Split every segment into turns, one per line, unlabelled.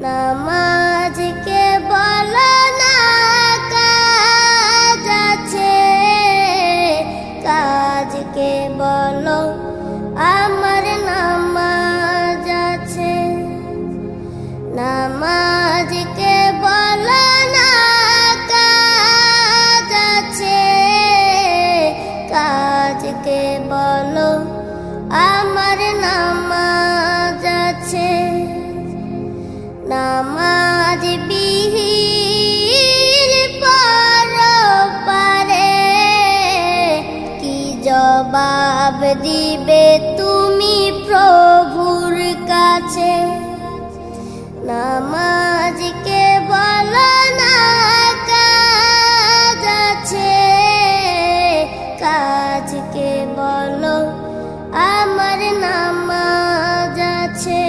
নামাজকে বলো না কাজ আছে, কাজকে বলো আমার নামাজ আছে। নামাজকে বলো না কাজ আছে, কাজকে বলো আমার নামাজ আছে। নামাজ বিহীন পরপারে কি জবাব দিবে তুমি প্রভুর কাছে? নামাজকে বলো না কাজ আছে, কাজকে বলো আমার নামাজ আছে।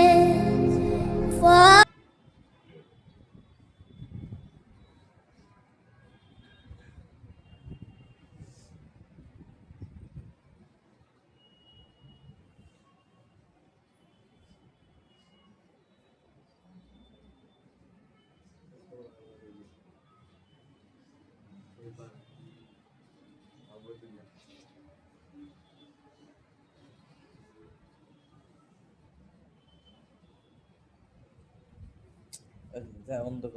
অন্ধকার